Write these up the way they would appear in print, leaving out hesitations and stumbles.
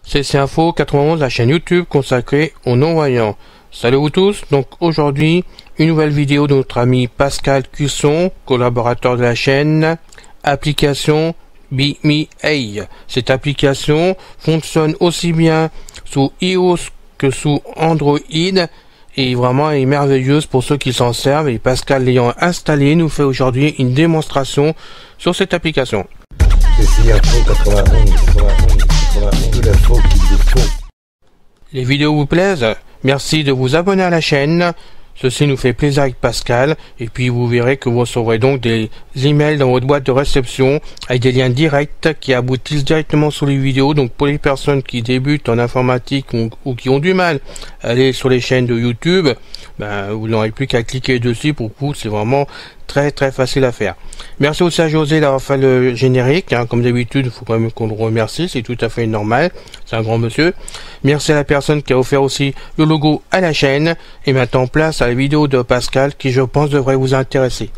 CC Info 91, la chaîne YouTube consacrée aux non-voyants. Salut vous tous, donc aujourd'hui, une nouvelle vidéo de notre ami Pascal Cusson, collaborateur de la chaîne, application Be Me Hey. Cette application fonctionne aussi bien sous iOS que sous Android et vraiment est merveilleuse pour ceux qui s'en servent, et Pascal l'ayant installé nous fait aujourd'hui une démonstration sur cette application. CC Info 91, de l'info qu'il vous faut. Les vidéos vous plaisent? Merci de vous abonner à la chaîne. Ceci nous fait plaisir avec Pascal. Et puis vous verrez que vous recevrez donc des emails dans votre boîte de réception avec des liens directs qui aboutissent directement sur les vidéos. Donc pour les personnes qui débutent en informatique ou qui ont du mal à aller sur les chaînes de YouTube, vous n'aurez plus qu'à cliquer dessus. Pour vous, c'est vraiment très facile à faire. Merci aussi à José d'avoir fait le générique, comme d'habitude. Il faut quand même qu'on le remercie, c'est tout à fait normal, c'est un grand monsieur. Merci à la personne qui a offert aussi le logo à la chaîne. Et maintenant place à la vidéo de Pascal qui, je pense, devrait vous intéresser.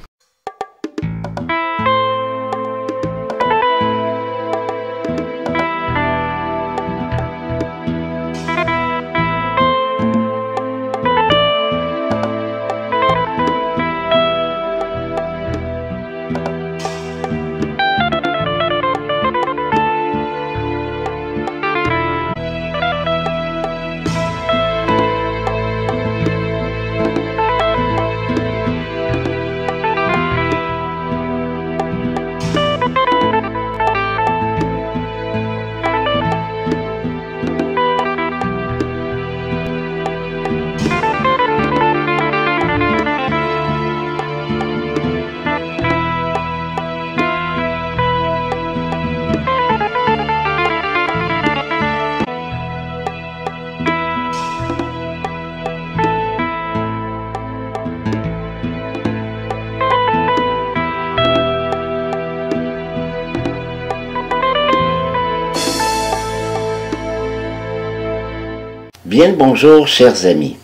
Bien le bonjour, chers amis.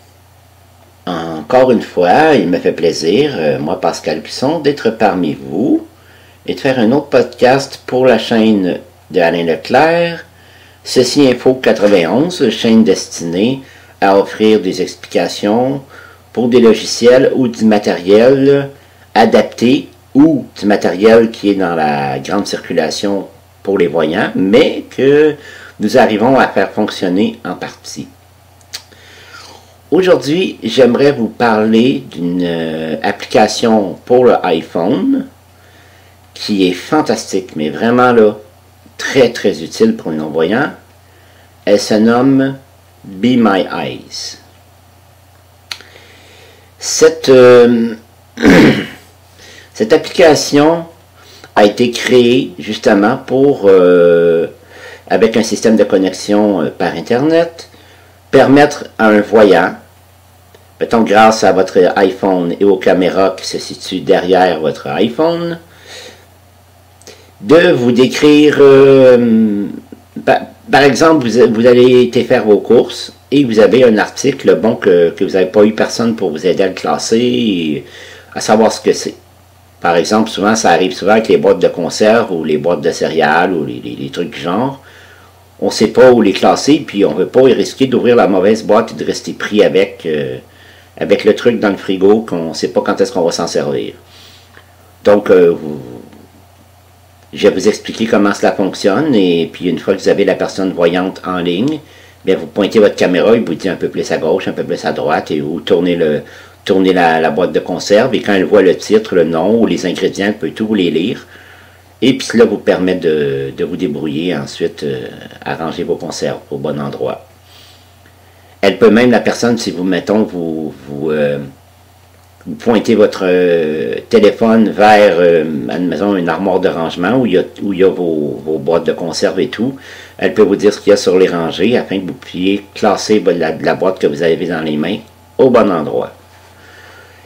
Encore une fois, il me fait plaisir, moi Pascal Cusson, d'être parmi vous et de faire un autre podcast pour la chaîne de Alain Leclerc, CC Info 91, chaîne destinée à offrir des explications pour des logiciels ou du matériel adapté ou du matériel qui est dans la grande circulation pour les voyants, mais que nous arrivons à faire fonctionner en partie. Aujourd'hui, j'aimerais vous parler d'une application pour le iPhone qui est fantastique, mais vraiment là, très utile pour les non-voyants. Elle se nomme Be My Eyes. Cette application a été créée justement pour, avec un système de connexion par Internet, permettre à un voyant, mettons grâce à votre iPhone et aux caméras qui se situent derrière votre iPhone, de vous décrire, par exemple, vous allez été faire vos courses et vous avez un article bon que vous n'avez pas eu personne pour vous aider à le classer et à savoir ce que c'est. Par exemple, souvent ça arrive souvent avec les boîtes de conserve ou les boîtes de céréales ou les trucs du genre. On ne sait pas où les classer, puis on ne veut pas risquer d'ouvrir la mauvaise boîte et de rester pris avec le truc dans le frigo qu'on ne sait pas quand est-ce qu'on va s'en servir. Donc, je vais vous expliquer comment cela fonctionne, et puis une fois que vous avez la personne voyante en ligne, bien, vous pointez votre caméra, il vous dit un peu plus à gauche, un peu plus à droite, et vous tournez la boîte de conserve, et quand elle voit le titre, le nom ou les ingrédients, elle peut tous les lire. Et puis cela vous permet de vous débrouiller ensuite à ranger vos conserves au bon endroit. Elle peut même, la personne, si vous, mettons, vous pointez votre téléphone vers, admettons, une armoire de rangement où il y a vos boîtes de conserve et tout, elle peut vous dire ce qu'il y a sur les rangées afin que vous puissiez classer la boîte que vous avez dans les mains au bon endroit.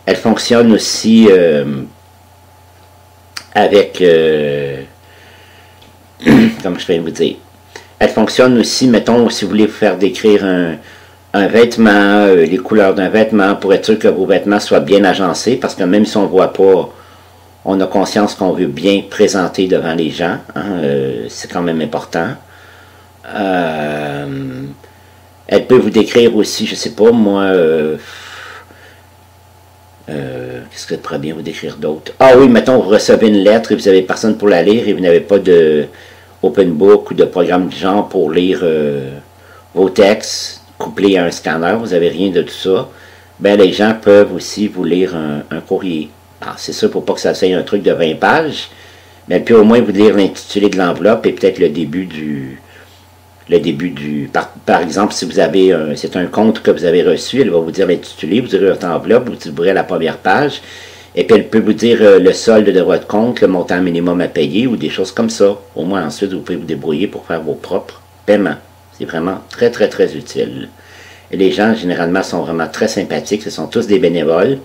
Elle fonctionne aussi avec, comme je viens de vous dire, elle fonctionne aussi, mettons, si vous voulez vous faire décrire un vêtement, les couleurs d'un vêtement, pour être sûr que vos vêtements soient bien agencés, parce que même si on ne voit pas, on a conscience qu'on veut bien présenter devant les gens, c'est quand même important. Elle peut vous décrire aussi, je sais pas, moi, qu'est-ce que pourrait bien vous décrire d'autre? Ah oui, mettons, vous recevez une lettre et vous n'avez personne pour la lire et vous n'avez pas de open book ou de programme du genre pour lire vos textes couplés à un scanner, vous n'avez rien de tout ça. Ben, les gens peuvent aussi vous lire un courrier. Alors, c'est sûr, pour pas que ça soit un truc de 20 pages, mais elle peut au moins vous lire l'intitulé de l'enveloppe et peut-être le début du... Par exemple, si vous avez c'est un compte que vous avez reçu, elle va vous dire l'intitulé, vous aurez votre enveloppe, vous ouvrez la première page, et puis elle peut vous dire le solde de votre compte, le montant minimum à payer, ou des choses comme ça. Au moins, ensuite, vous pouvez vous débrouiller pour faire vos propres paiements. C'est vraiment très, très, très utile. Et les gens, généralement, sont vraiment très sympathiques. Ce sont tous des bénévoles,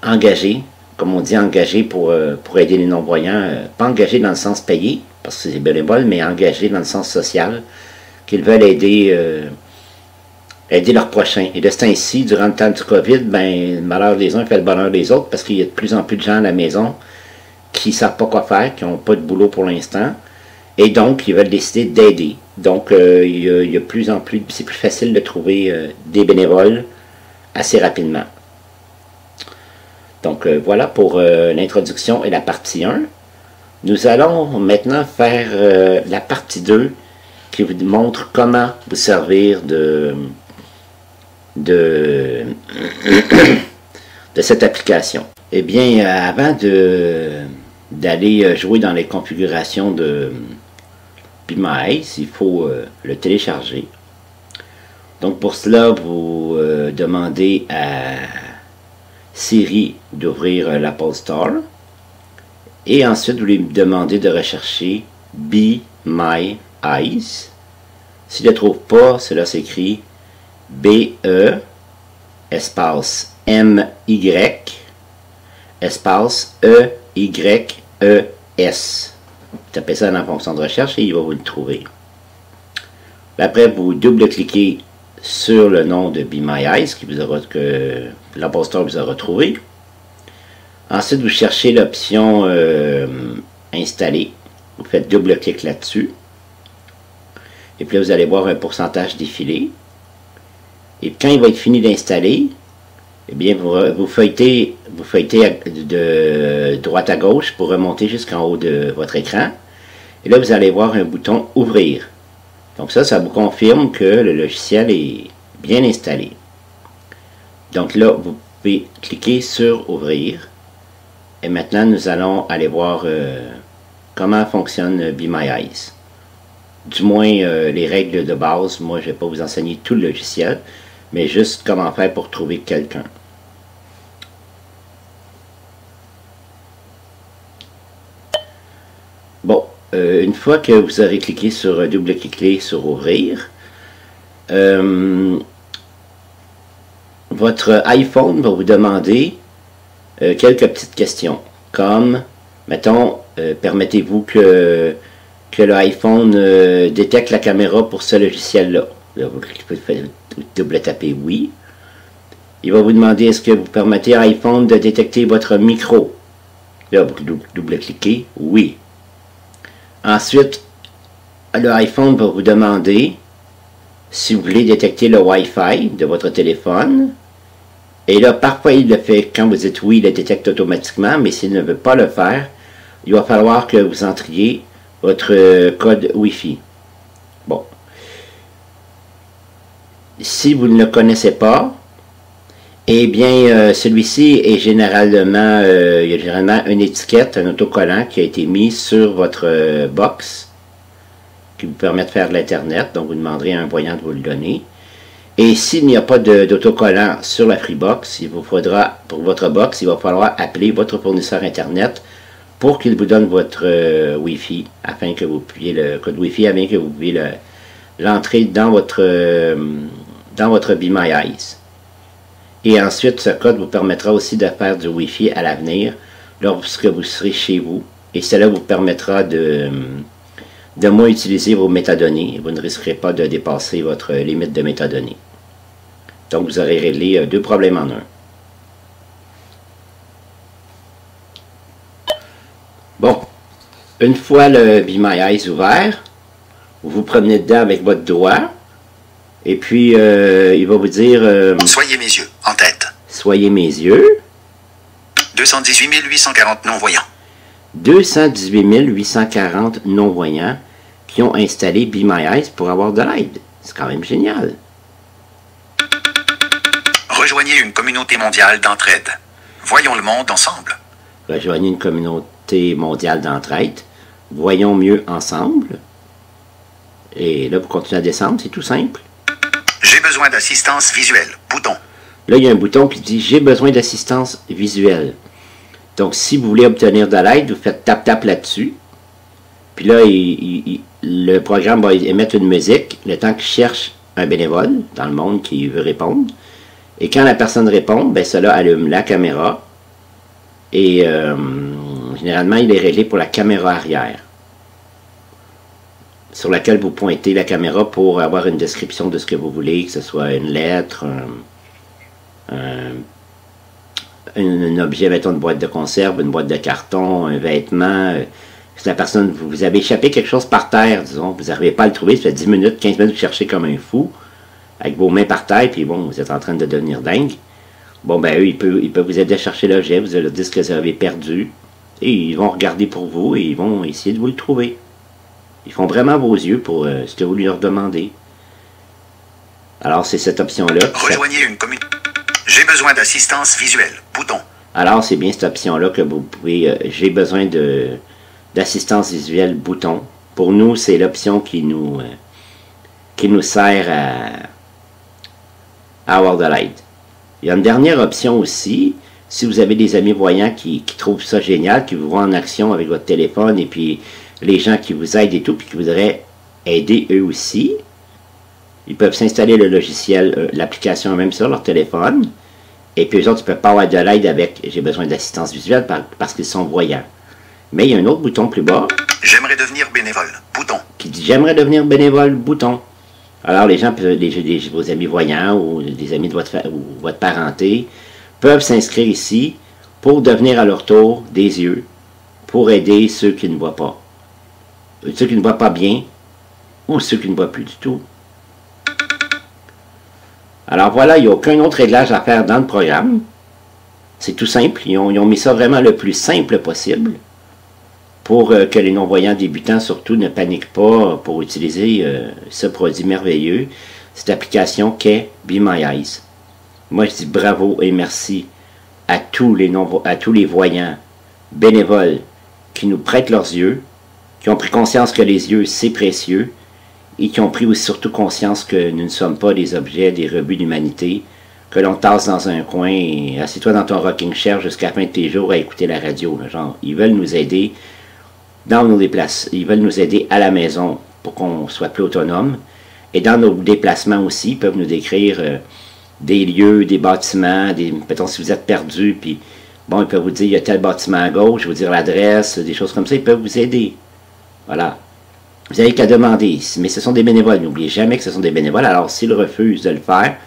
engagés, comme on dit, engagés pour aider les non-voyants. Pas engagés dans le sens payé, parce que c'est des bénévoles, mais engagés dans le sens social, qu'ils veulent aider leurs prochains. Et de ce temps-ci, durant le temps du COVID, ben, le malheur des uns fait le bonheur des autres, parce qu'il y a de plus en plus de gens à la maison qui ne savent pas quoi faire, qui n'ont pas de boulot pour l'instant, et donc ils veulent décider d'aider. Donc il y a plus en plus, c'est plus facile de trouver des bénévoles assez rapidement. Donc voilà pour l'introduction et la partie 1. Nous allons maintenant faire la partie 2 qui vous montre comment vous servir de cette application. Eh bien, avant d'aller jouer dans les configurations de Be My Eyes, il faut le télécharger. Donc pour cela, vous demandez à Siri d'ouvrir l'Apple Store et ensuite vous lui demandez de rechercher Be My Eyes. S'il ne le trouve pas, cela s'écrit B-E espace M-Y espace E-Y-E-S. Vous tapez ça dans la fonction de recherche et il va vous le trouver. Après, vous double-cliquez sur le nom de Be My Eyes que l'Apple Store vous a retrouvé. Ensuite, vous cherchez l'option Installer. Vous faites double-clic là-dessus. Et puis là, vous allez voir un pourcentage défiler. Et quand il va être fini d'installer, eh bien, vous feuilletez de droite à gauche pour remonter jusqu'en haut de votre écran. Et là, vous allez voir un bouton « Ouvrir ». Donc ça vous confirme que le logiciel est bien installé. Donc là, vous pouvez cliquer sur « Ouvrir ». Et maintenant, nous allons aller voir comment fonctionne Be My Eyes. Du moins, les règles de base. Moi, je ne vais pas vous enseigner tout le logiciel, mais juste comment faire pour trouver quelqu'un. Bon, une fois que vous aurez cliqué sur double-cliquer sur ouvrir, votre iPhone va vous demander quelques petites questions, comme, mettons, permettez-vous que l'iPhone détecte la caméra pour ce logiciel-là. Là, vous double-tapez oui. Il va vous demander est-ce que vous permettez à iPhone de détecter votre micro. Là, vous double-cliquez oui. Ensuite, l'iPhone va vous demander si vous voulez détecter le Wi-Fi de votre téléphone. Et là, parfois, il le fait. Quand vous dites oui, il le détecte automatiquement, mais s'il ne veut pas le faire, il va falloir que vous entriez votre code Wi-Fi. Bon. Si vous ne le connaissez pas, eh bien, celui-ci est généralement, il y a généralement une étiquette, un autocollant qui a été mis sur votre box, qui vous permet de faire de l'Internet. Donc, vous demanderez à un voyant de vous le donner. Et s'il n'y a pas d'autocollant sur la Freebox, il vous faudra, pour votre box, il va falloir appeler votre fournisseur Internet pour qu'il vous donne votre Wi-Fi, afin que vous puissiez le code Wi-Fi, afin que vous puissiez l'entrer dans votre Be My Eyes. Et ensuite, ce code vous permettra aussi de faire du Wi-Fi à l'avenir, lorsque vous serez chez vous. Et cela vous permettra de moins utiliser vos métadonnées. Vous ne risquerez pas de dépasser votre limite de métadonnées. Donc, vous aurez réglé deux problèmes en un. Bon, une fois le Be My Eyes ouvert, vous vous promenez dedans avec votre doigt Et puis, il va vous dire... Soyez mes yeux, en tête. Soyez mes yeux. 218 840 non-voyants. 218 840 non-voyants qui ont installé Be My Eyes pour avoir de l'aide. C'est quand même génial. Rejoignez une communauté mondiale d'entraide. Voyons le monde ensemble. Rejoignez une communauté mondiale d'entraide. Voyons mieux ensemble. Et là, pour continuer à descendre, c'est tout simple. J'ai besoin d'assistance visuelle. Bouton. Là, il y a un bouton qui dit « J'ai besoin d'assistance visuelle ». Donc, si vous voulez obtenir de l'aide, vous faites tap-tap là-dessus. Puis là, le programme va émettre une musique le temps qu'il cherche un bénévole dans le monde qui veut répondre. Et quand la personne répond, ben cela allume la caméra. Et généralement, il est réglé pour la caméra arrière, sur laquelle vous pointez la caméra pour avoir une description de ce que vous voulez, que ce soit une lettre, un objet, mettons une boîte de conserve, une boîte de carton, un vêtement. Si la personne, vous avez échappé quelque chose par terre, disons, vous n'arrivez pas à le trouver, ça fait 10 minutes, 15 minutes, vous cherchez comme un fou, avec vos mains par terre, puis bon, vous êtes en train de devenir dingue. Bon, ben eux, ils peuvent vous aider à chercher l'objet, vous allez leur dire ce que vous avez perdu, et ils vont regarder pour vous, et ils vont essayer de vous le trouver. Ils font vraiment vos yeux pour ce que vous leur demandez. Alors, c'est cette option-là. Rejoignez une communauté. J'ai besoin d'assistance visuelle. Bouton. Alors, c'est bien cette option-là que vous pouvez... j'ai besoin d'assistance visuelle. Bouton. Pour nous, c'est l'option qui nous sert à avoir de l'aide. Il y a une dernière option aussi. Si vous avez des amis voyants qui trouvent ça génial, qui vous voient en action avec votre téléphone, et puis les gens qui vous aident et tout, puis qui voudraient aider eux aussi, ils peuvent s'installer le logiciel, l'application même sur leur téléphone. Et puis eux autres, ils ne peuvent pas avoir de l'aide avec « j'ai besoin d'assistance visuelle » parce qu'ils sont voyants. Mais il y a un autre bouton plus bas. J'aimerais devenir bénévole. Bouton. Qui dit « j'aimerais devenir bénévole » bouton. Alors les gens, vos amis voyants ou des amis de votre parenté, peuvent s'inscrire ici pour devenir à leur tour des yeux, pour aider ceux qui ne voient pas. Ceux qui ne voient pas bien ou ceux qui ne voient plus du tout. Alors voilà, il n'y a aucun autre réglage à faire dans le programme. C'est tout simple. Ils ont mis ça vraiment le plus simple possible pour que les non-voyants débutants surtout ne paniquent pas pour utiliser ce produit merveilleux, cette application qu'est Be My Eyes. Moi, je dis bravo et merci à tous les voyants bénévoles qui nous prêtent leurs yeux, qui ont pris conscience que les yeux, c'est précieux, et qui ont pris aussi surtout conscience que nous ne sommes pas des objets, des rebuts d'humanité, que l'on tasse dans un coin et assieds-toi dans ton rocking chair jusqu'à la fin de tes jours à écouter la radio. Là, genre, ils veulent nous aider dans nos déplacements, ils veulent nous aider à la maison pour qu'on soit plus autonome, et dans nos déplacements aussi, ils peuvent nous décrire des lieux, des bâtiments, mettons si vous êtes perdu, puis bon, ils peuvent vous dire il y a tel bâtiment à gauche, vous dire l'adresse, des choses comme ça, ils peuvent vous aider. Voilà. Vous n'avez qu'à demander, mais ce sont des bénévoles. N'oubliez jamais que ce sont des bénévoles. Alors, s'ils refusent de le faire,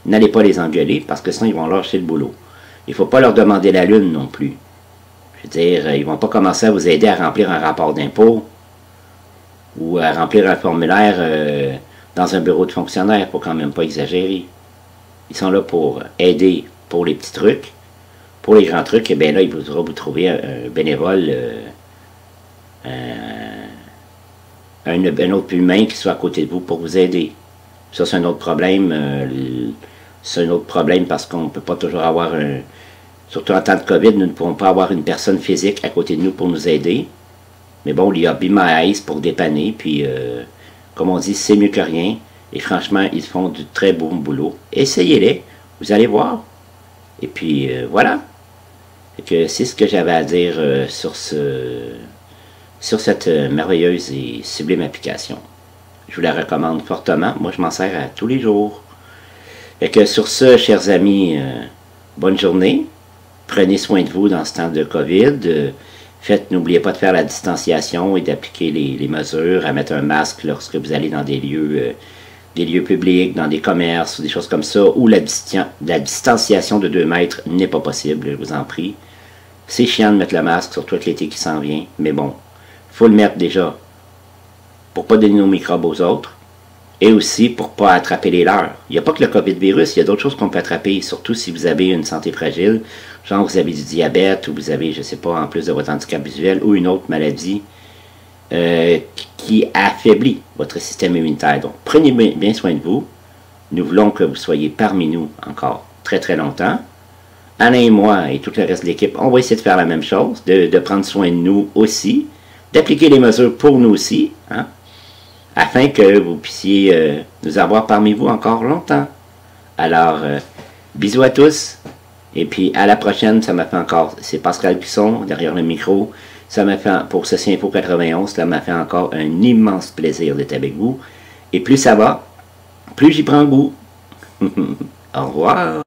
n'allez pas les engueuler, parce que sinon, ils vont lâcher le boulot. Il ne faut pas leur demander la lune non plus. Je veux dire, ils ne vont pas commencer à vous aider à remplir un rapport d'impôt ou à remplir un formulaire dans un bureau de fonctionnaire. Il ne faut quand même pas exagérer. Ils sont là pour aider pour les petits trucs. Pour les grands trucs, eh bien là, il faudra vous trouver un bénévole... un autre humain qui soit à côté de vous pour vous aider. Ça, c'est un autre problème. C'est un autre problème parce qu'on ne peut pas toujours avoir surtout en temps de COVID, nous ne pouvons pas avoir une personne physique à côté de nous pour nous aider. Mais bon, il y a Be My Eyes pour dépanner, puis comme on dit, c'est mieux que rien. Et franchement, ils font du très bon boulot. Essayez-les, vous allez voir. Et puis voilà. C'est ce que j'avais à dire sur cette merveilleuse et sublime application. Je vous la recommande fortement. Moi, je m'en sers à tous les jours. Fait que sur ce, chers amis, bonne journée. Prenez soin de vous dans ce temps de COVID. N'oubliez pas de faire la distanciation et d'appliquer les mesures, à mettre un masque lorsque vous allez dans des lieux publics, dans des commerces, ou des choses comme ça, où la distanciation de 2 mètres n'est pas possible, je vous en prie. C'est chiant de mettre le masque, surtout avec l'été qui s'en vient, mais bon, il faut le mettre déjà pour ne pas donner nos microbes aux autres. et aussi pour ne pas attraper les leurs. Il n'y a pas que le COVID-virus, il y a d'autres choses qu'on peut attraper, surtout si vous avez une santé fragile, genre vous avez du diabète, ou vous avez, je ne sais pas, en plus de votre handicap visuel, ou une autre maladie qui affaiblit votre système immunitaire. Donc, prenez bien soin de vous. Nous voulons que vous soyez parmi nous encore très très longtemps. Alain et moi et tout le reste de l'équipe, on va essayer de faire la même chose, de prendre soin de nous aussi, d'appliquer les mesures pour nous aussi, hein, afin que vous puissiez nous avoir parmi vous encore longtemps. Alors, bisous à tous, et puis à la prochaine. Ça m'a fait encore, c'est Pascal Cusson derrière le micro, ça m'a fait, pour Ceci Info 91, ça m'a fait encore un immense plaisir d'être avec vous, et plus ça va, plus j'y prends goût. Au revoir.